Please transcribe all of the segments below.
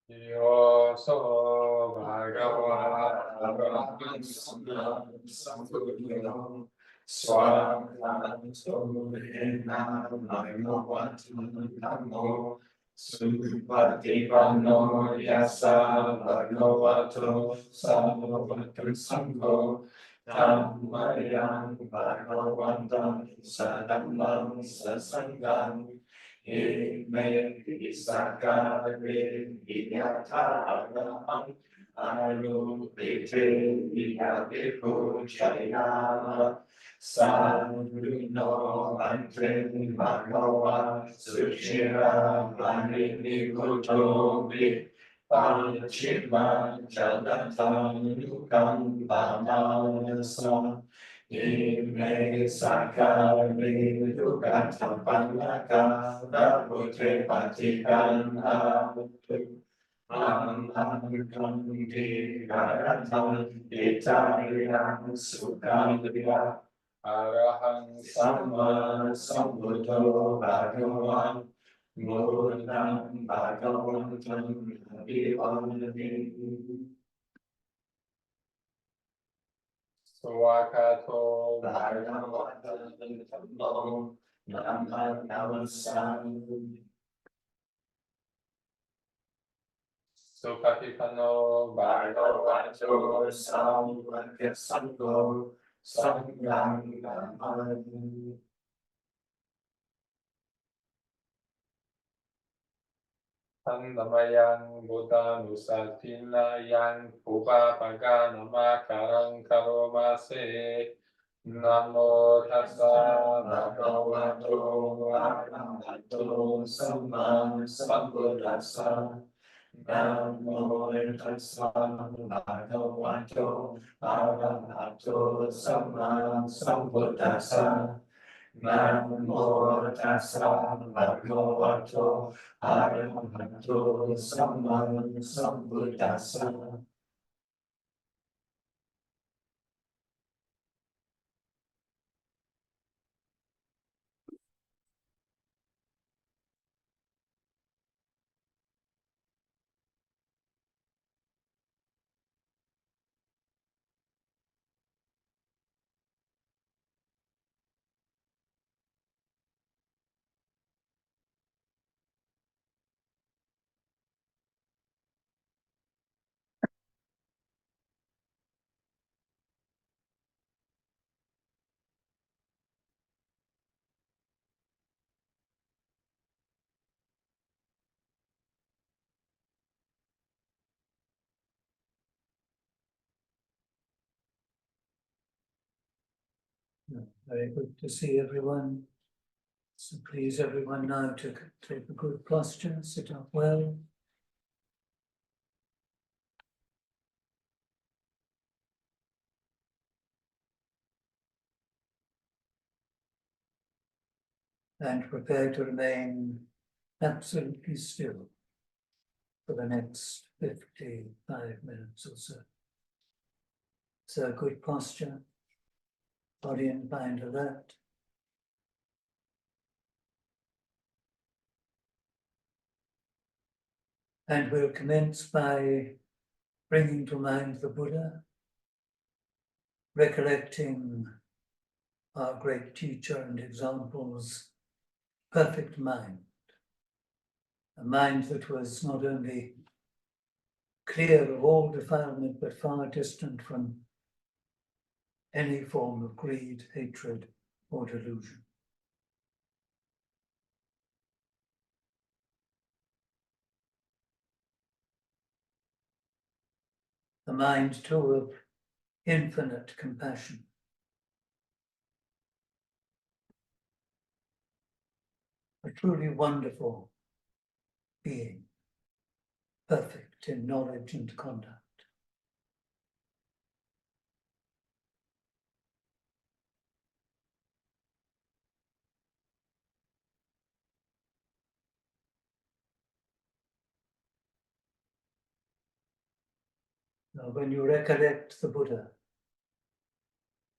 โยโสภะคะวะอะระหังสัมมาสัมพุทโธสวากขาโตเวนะภะคะวะโตธัมโมสุปฏิปันโนยัสสะภะคะวะโตสาวกสังโฆธัมมายังภะคะวันตังสะธัมมังสะสังฆังเอเมหิสักกะเวหิยะถาอะระหังอายุติเตหิยะภิกขุชัยยามะสังยุโนอันเทภะคะวะสุชิราปานินิพุทโธวิปัญชิมาจันตังยุกัมปะมาสังอิเมสักกะเวยุกัตถปันนการะพุเทปฏิกันหาตุอัมหังคัมภิการตังอิจาริยังสุขังยะอะระหังสัมมาสัมพุทโธภะคะวะโมตังภะคะวันตังอะภิวาเทสวากขาโตภะคะวะโตธัมโมธัมมังนัมสสามิสุปฏิปันโนภะคะวะโตสาวกสังโฆสังฆังนามามิทันตมยังบุตานุสัตถินายังอุปาปกานามาการังคารมาเสนะโมตัสสะภะคะวะโตอะระหะโตสัมมาสัมพุทธัสสะนะโมตัสสะภะคะวะโตอะระหะโตสัมมาสัมพุทธัสสะนะโมตัสสะภะคะวะโตอะระหะโตสัมมาสัมพุทธัสสะVery good to see everyone. So please everyone now to take a good posture, sit up well. And prepare to remain absolutely still for the next 55 minutes or so. So good posture, body and mind alert. And we'll commence by bringing to mind the Buddha, recollecting our great teacher and example's perfect mind, a mind that was not only clear of all defilement, but far distant from any form of greed, hatred, or delusion. A mind too of infinite compassion. A truly wonderful being, perfect in knowledge and conduct. Now, when you recollect the Buddha,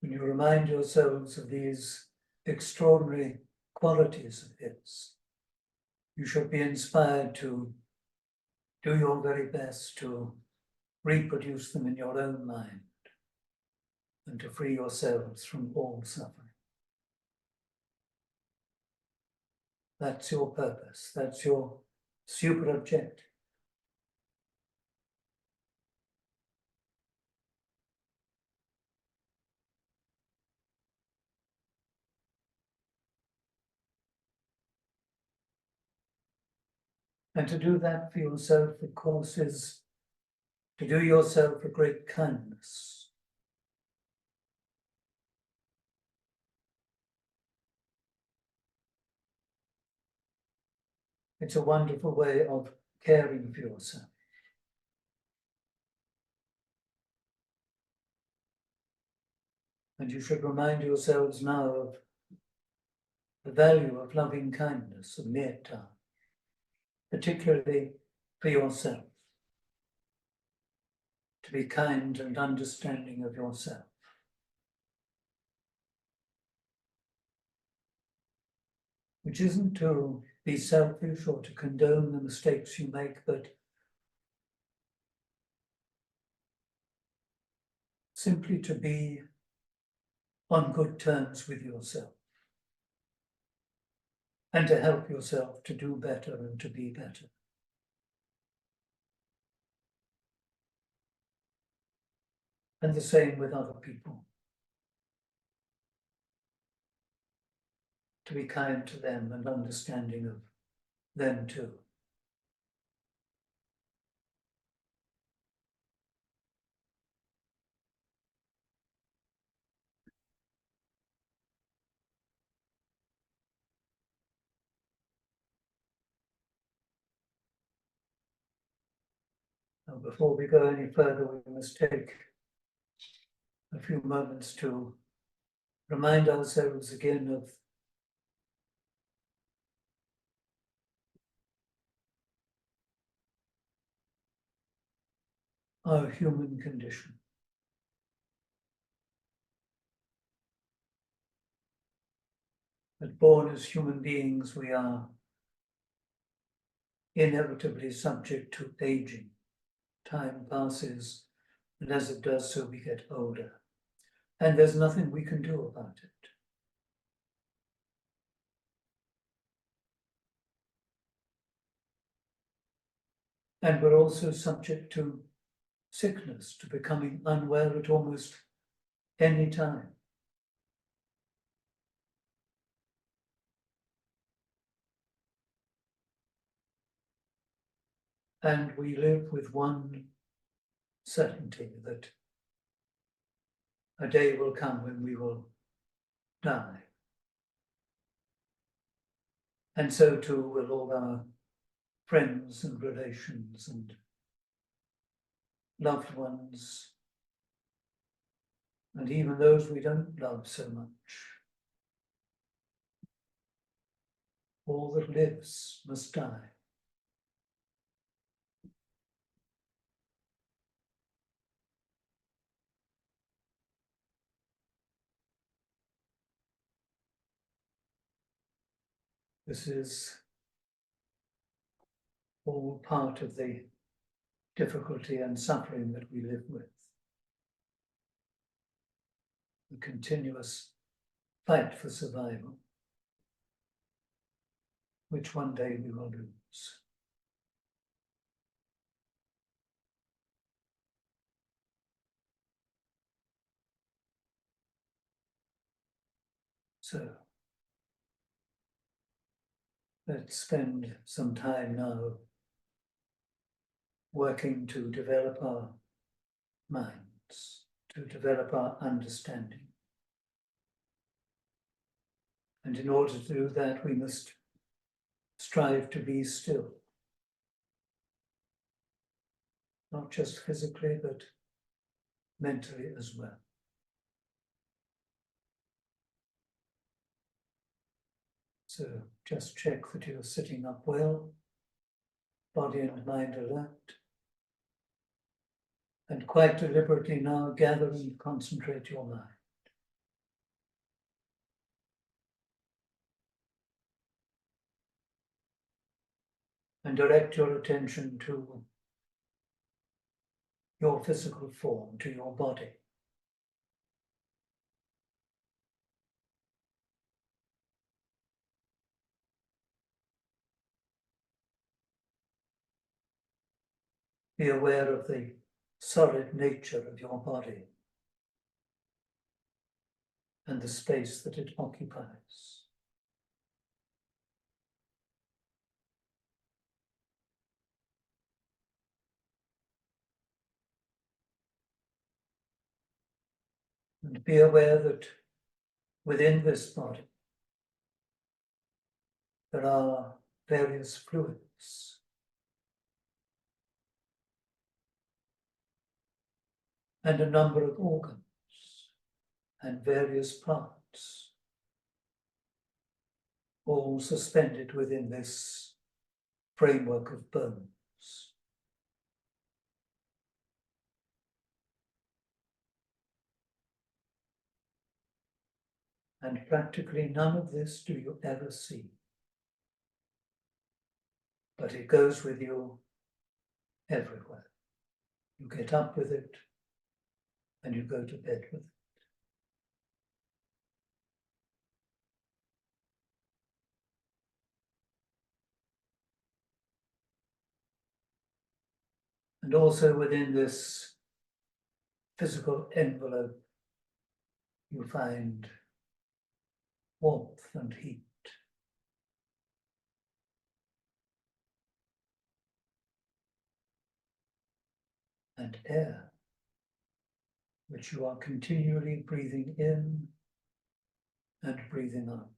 when you remind yourselves of these extraordinary qualities of his, you should be inspired to do your very best to reproduce them in your own mind and to free yourselves from all suffering. That's your purpose, that's your super objective. And to do that for yourself, of course, is to do yourself a great kindness. It's a wonderful way of caring for yourself. And you should remind yourselves now of the value of loving kindness, of metta, particularly for yourself. To be kind and understanding of yourself. Which isn't to be selfish or to condone the mistakes you make, but simply to be on good terms with yourself and to help yourself to do better and to be better. And the same with other people. To be kind to them and understanding of them too. Now, before we go any further, we must take a few moments to remind ourselves again of our human condition. That born as human beings, we are inevitably subject to aging. Time passes, and as it does so, we get older. And there's nothing we can do about it. And we're also subject to sickness, to becoming unwell at almost any time. And we live with one certainty, that a day will come when we will die. And so too will all our friends and relations and loved ones, and even those we don't love so much. All that lives must die. This is all part of the difficulty and suffering that we live with. The continuous fight for survival, which one day we will lose. So, let's spend some time now working to develop our minds, to develop our understanding. And in order to do that, we must strive to be still. Not just physically, but mentally as well. So just check that you're sitting up well, body and mind alert. And quite deliberately now gather and concentrate your mind. And direct your attention to your physical form to your body. Be aware of the solid nature of your body and the space that it occupies. And be aware that within this body there are various fluids and a number of organs and various parts, all suspended within this framework of bones. And practically none of this do you ever see. But it goes with you everywhere. You get up with it and you go to bed with it. And also within this physical envelope, you find warmth and heat. And air, which you are continually breathing in and breathing out.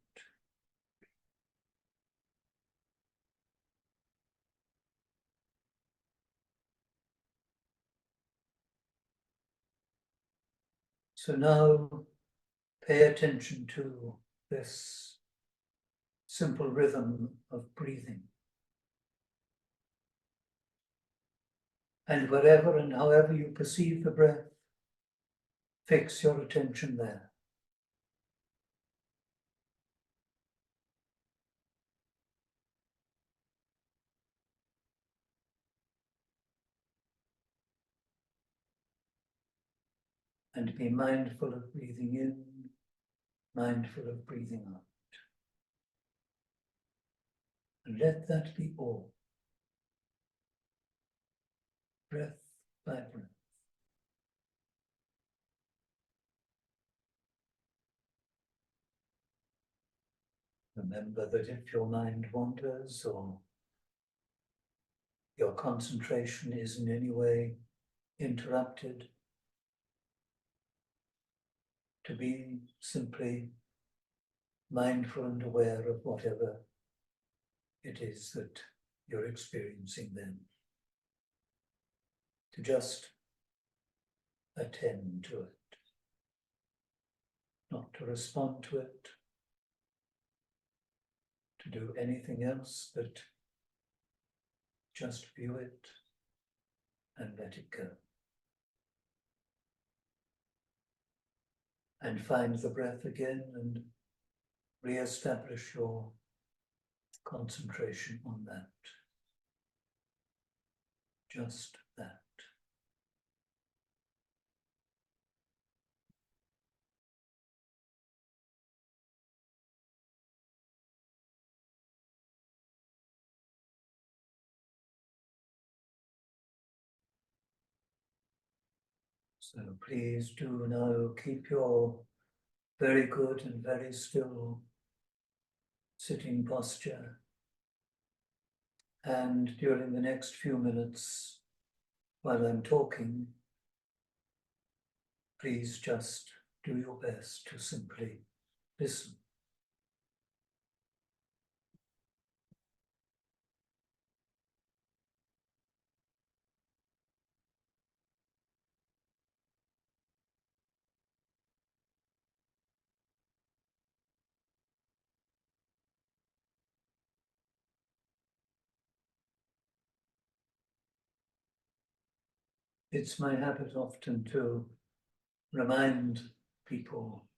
So now pay attention to this simple rhythm of breathing. And wherever and however you perceive the breath, fix your attention there. And be mindful of breathing in, mindful of breathing out. And let that be all. Breath by breath. Remember that if your mind wanders or your concentration is in any way interrupted, to be simply mindful and aware of whatever it is that you're experiencing then. To just attend to it, not to respond to it, to do anything else but just view it and let it go. And find the breath again and re-establish your concentration on that. Just that. So please do now keep your very good and very still sitting posture. And during the next few minutes, while I'm talking, please just do your best to simply listen. It's my habit often to remind people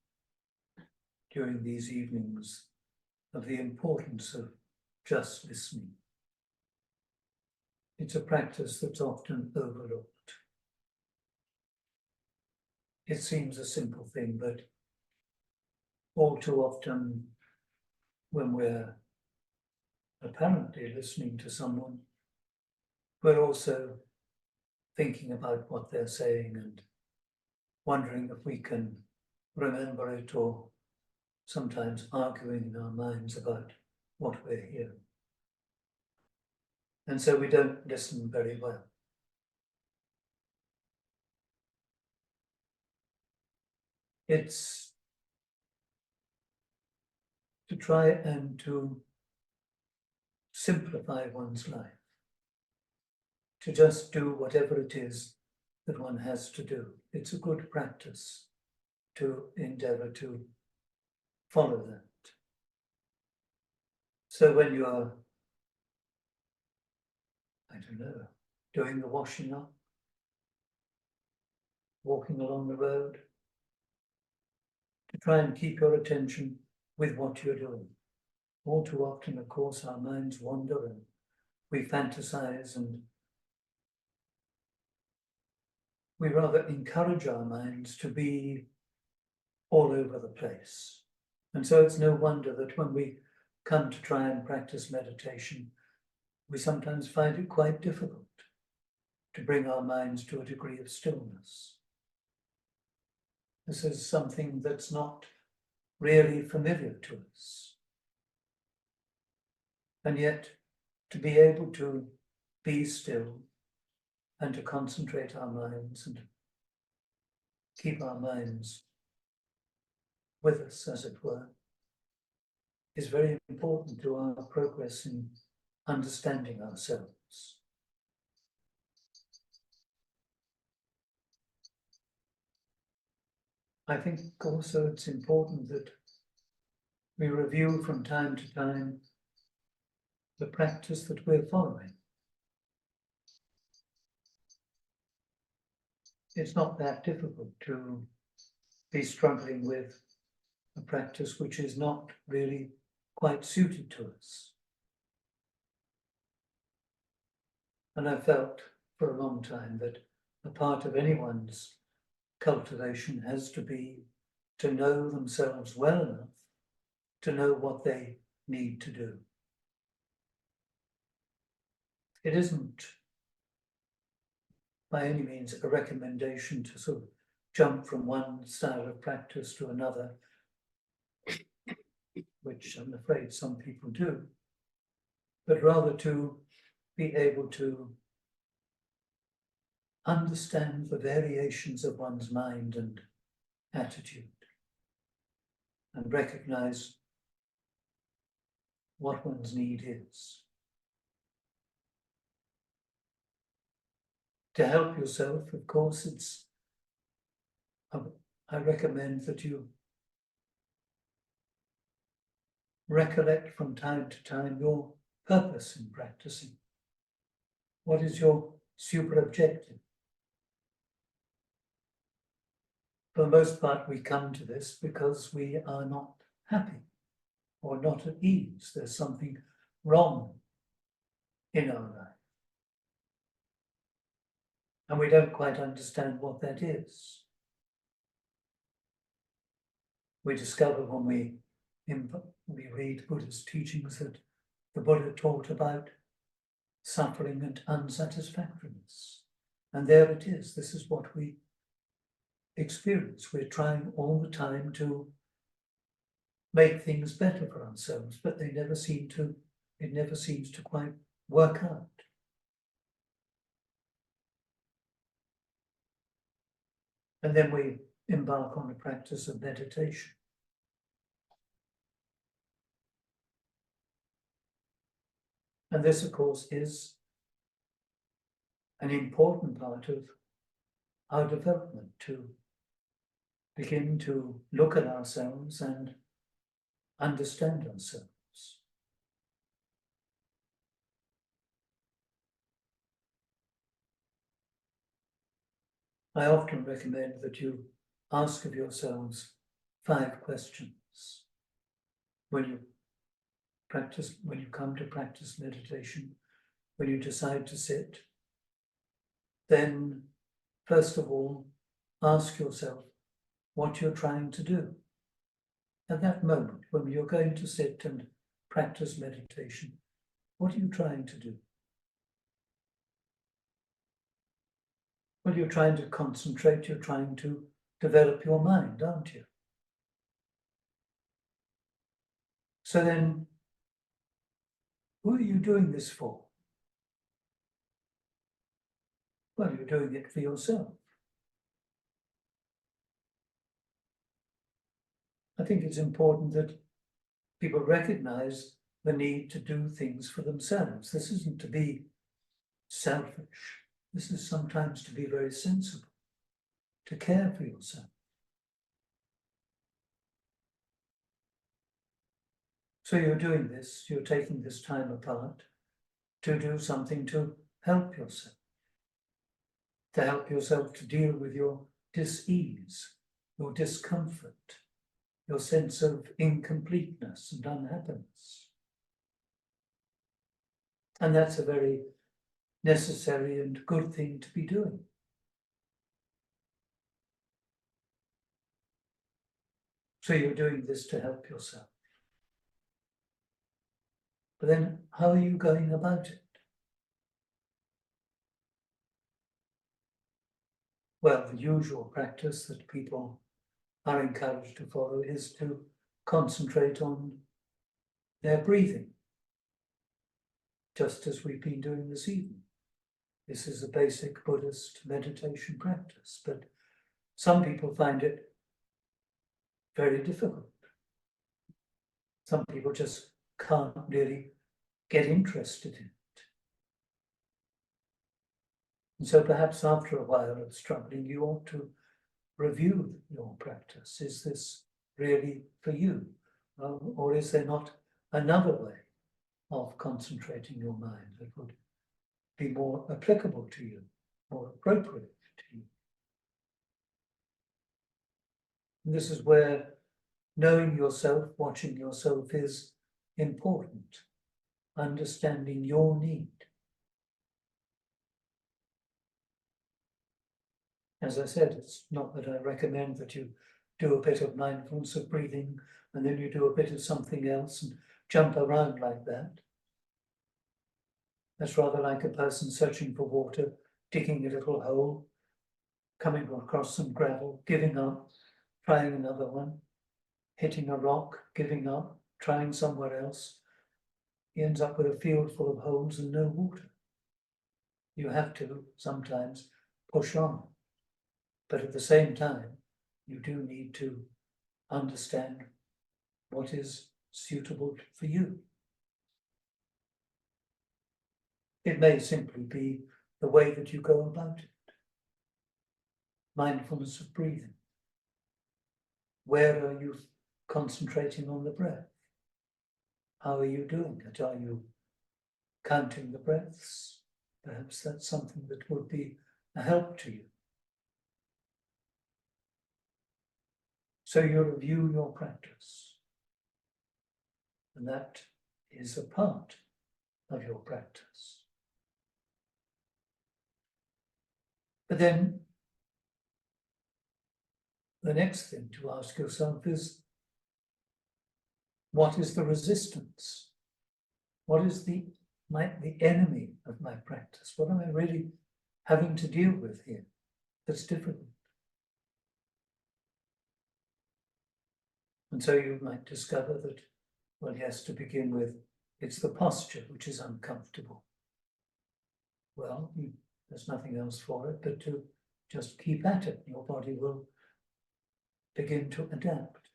during these evenings of the importance of just listening. It's a practice that's often overlooked. it seems a simple thing, but all too often when we're apparently listening to someone, we're also thinking about what they're saying and wondering if we can remember it, or sometimes arguing in our minds about what we're hearing. And so we don't listen very well. It's to try and to simplify one's life, to just do whatever it is that one has to do. It's a good practice to endeavor to follow that. So when you are, I don't know, doing the washing up, walking along the road, to try and keep your attention with what you're doing. All too often, of course, our minds wander and we fantasize, and we rather encourage our minds to be all over the place. And so it's no wonder that when we come to try and practice meditation, we sometimes find it quite difficult to bring our minds to a degree of stillness. This is something that's not really familiar to us. And yet, to be able to be still and to concentrate our minds and keep our minds with us, as it were, is very important to our progress in understanding ourselves. I think also it's important that we review from time to time the practice that we're following. It's not that difficult to be struggling with a practice which is not really quite suited to us. And I felt for a long time that a part of anyone's cultivation has to be to know themselves well enough to know what they need to do. It isn't by any means a recommendation to sort of jump from one style of practice to another, which I'm afraid some people do, but rather to be able to understand the variations of one's mind and attitude and recognize what one's need is. To help yourself, of course, I recommend that you recollect from time to time your purpose in practicing. What is your super objective? For the most part, we come to this because we are not happy or not at ease. There's something wrong in our life. And we don't quite understand what that is. We discover when we read Buddha's teachings that the Buddha taught about suffering and unsatisfactoriness. And there it is. This is what we experience. We're trying all the time to make things better for ourselves, but it never seems to quite work out. And then we embark on a practice of meditation. And this, of course, is an important part of our development, to begin to look at ourselves and understand ourselves. I often recommend that you ask of yourselves 5 questions when you come to practice meditation, when you decide to sit. Then, first of all, ask yourself, what you're trying to do. At that moment, when you're going to sit and practice meditation, what are you trying to do? Well, you're trying to concentrate, you're trying to develop your mind, aren't you? So then, who are you doing this for? Well, you're doing it for yourself. I think it's important that people recognize the need to do things for themselves. This isn't to be selfish. This is sometimes to be very sensible, to care for yourself. So you're doing this, you're taking this time apart to do something to help yourself to deal with your dis-ease, your discomfort, your sense of incompleteness and unhappiness. And that's a very necessary and good thing to be doing. So you're doing this to help yourself. But then how are you going about it? Well, the usual practice that people are encouraged to follow is to concentrate on their breathing, just as we've been doing this evening. This is a basic Buddhist meditation practice, but some people find it very difficult. Some people just can't really get interested in it. And so perhaps after a while of struggling, you ought to review your practice. Is this really for you? Or is there not another way of concentrating your mind that would be more applicable to you, more appropriate to you? And this is where knowing yourself, watching yourself is important. Understanding your need. As I said, it's not that I recommend that you do a bit of mindfulness of breathing and then you do a bit of something else and jump around like that. That's rather like a person searching for water, digging a little hole, coming across some gravel, giving up, trying another one, hitting a rock, giving up, trying somewhere else. He ends up with a field full of holes and no water. You have to sometimes push on. But at the same time, you do need to understand what is suitable for you. It may simply be the way that you go about it. Mindfulness of breathing. Where are you concentrating on the breath? How are you doing it? Are you counting the breaths? Perhaps that's something that would be a help to you. So you review your practice. And that is a part of your practice. But then the next thing to ask yourself is, what is the resistance? What is the enemy of my practice? What am I really having to deal with here that's difficult? And so you might discover that, well, yes, to begin with, it's the posture which is uncomfortable. Well, there's nothing else for it but to just keep at it. Your body will begin to adapt.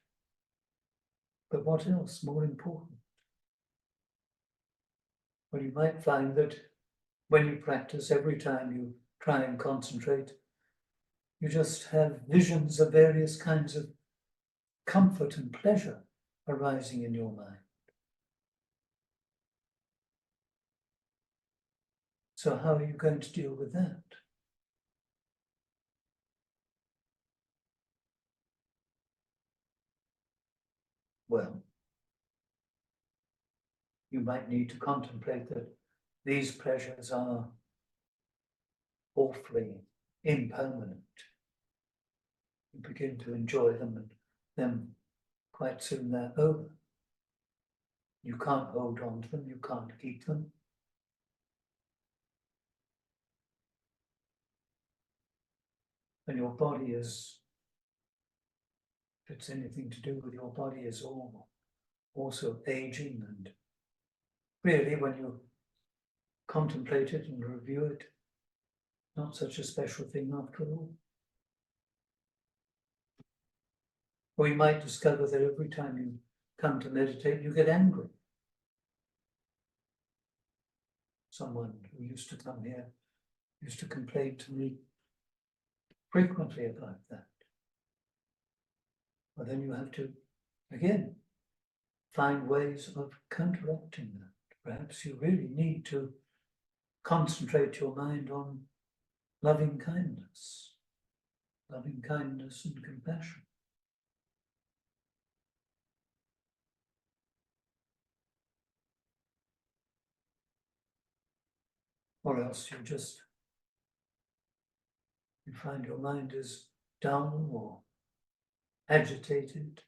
But what else more important? Well, you might find that when you practice, every time you try and concentrate, you just have visions of various kinds of comfort and pleasure arising in your mind. So how are you going to deal with that? Well, you might need to contemplate that these pleasures are awfully impermanent. you begin to enjoy them, and then quite soon they're over. You can't hold on to them, you can't keep them. And your body is, if it's anything to do with your body, is also aging, and really when you contemplate it and review it, not such a special thing after all. Or you might discover that every time you come to meditate, you get angry. Someone who used to come here used to complain to me frequently about that. Well, then you have to, again, find ways of counteracting that. Perhaps you really need to concentrate your mind on loving kindness and compassion. Or else you find your mind is down or agitated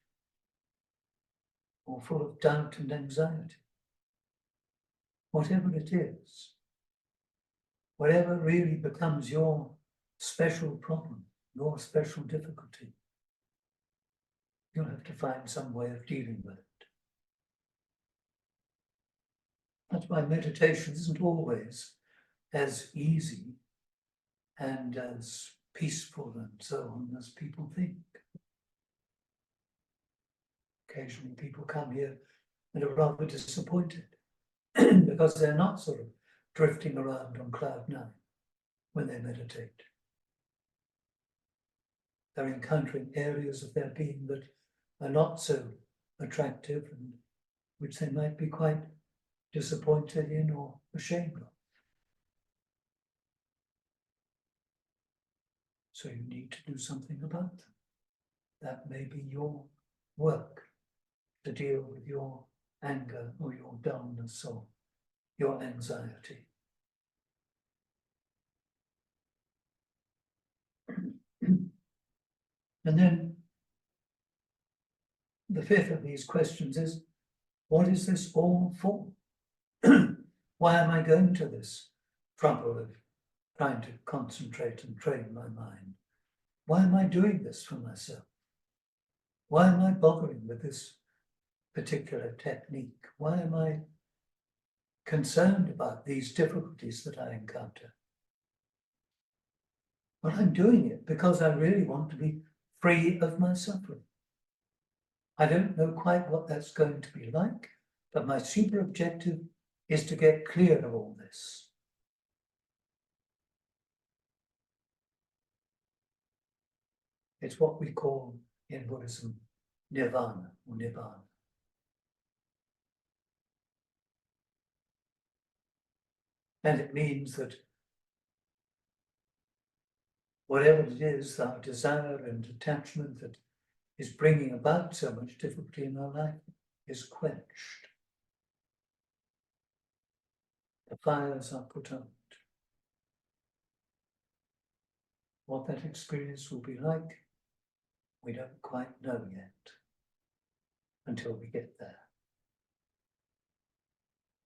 or full of doubt and anxiety. Whatever it is, whatever really becomes your special problem, your special difficulty, you'll have to find some way of dealing with it. That's why meditation isn't always as easy and as peaceful and so on as people think. Occasionally people come here and are rather disappointed because they're not sort of drifting around on cloud nine when they meditate. They're encountering areas of their being that are not so attractive and which they might be quite disappointed in or ashamed of. So you need to do something about them. That may be your work, to deal with your anger or your dullness or your anxiety. And then the fifth of these questions is, what is this all for? Why am I going to this trouble of trying to concentrate and train my mind? Why am I doing this for myself? Why am I bothering with this particular technique? Why am I concerned about these difficulties that I encounter? Well, I'm doing it because I really want to be free of my suffering. I don't know quite what that's going to be like, but my super objective is to get clear of all this. It's what we call in Buddhism nirvana or nibbana. And it means that whatever it is, our desire and attachment that is bringing about so much difficulty in our life is quenched. The fires are put out. What that experience will be like, we don't quite know yet until we get there.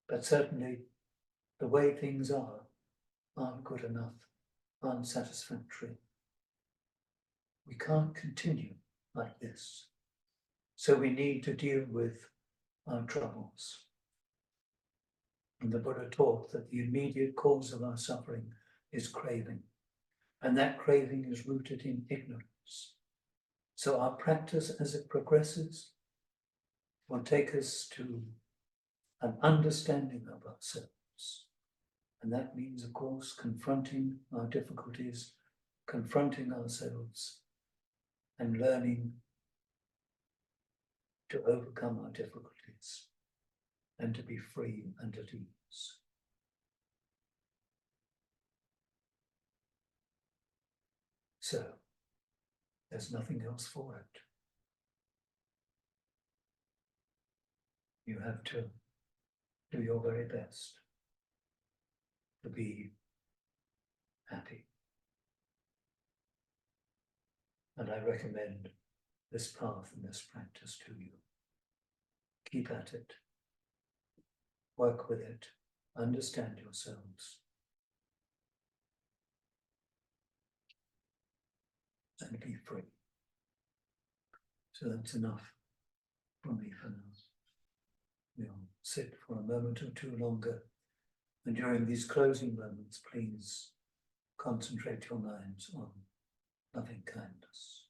But certainly the way things aren't good enough, aren't satisfactory. We can't continue like this. So we need to deal with our troubles. And the Buddha taught that the immediate cause of our suffering is craving. And that craving is rooted in ignorance. So our practice as it progresses will take us to an understanding of ourselves. And that means, of course, confronting our difficulties, confronting ourselves, and learning to overcome our difficulties and to be free and at ease. So, there's nothing else for it. You have to do your very best to be happy. And I recommend this path and this practice to you. Keep at it. Work with it. Understand yourselves. And be free. So that's enough from me for now. We'll sit for a moment or two longer. And during these closing moments, please concentrate your minds on loving kindness.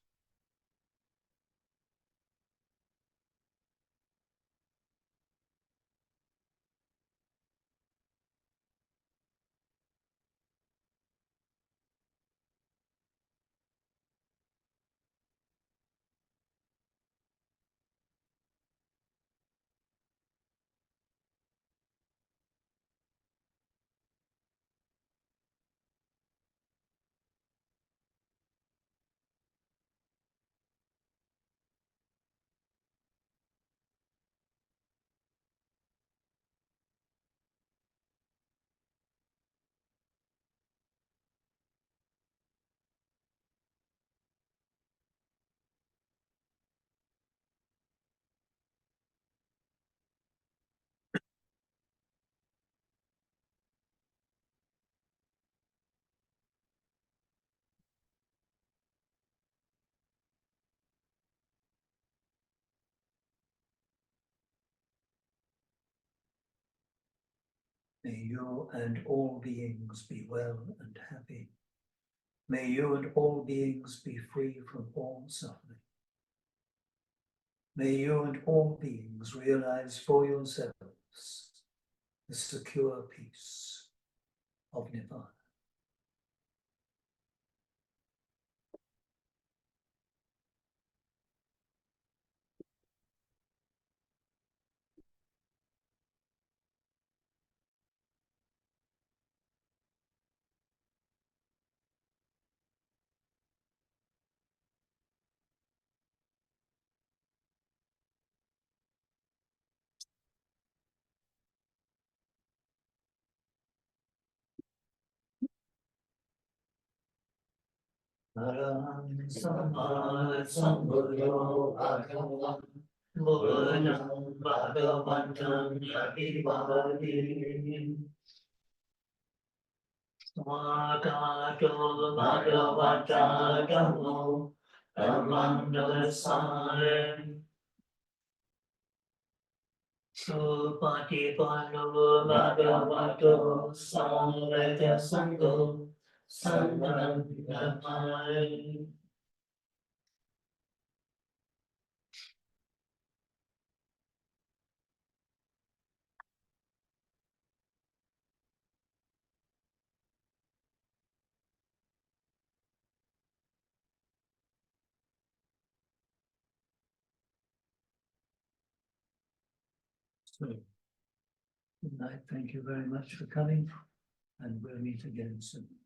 May you and all beings be well and happy. May you and all beings be free from all suffering. May you and all beings realize for yourselves the secure peace of Nirvana. Araham Samma Sambuddho Bhagavan Buddham Bhagavantam Abhivadini Swakato Bhagavata Dhammo Dhammam Namaskare Supatipano Bhagavato Samveta Sangho Sangam Namai. So, good night. Thank you very much for coming, and we'll meet again soon.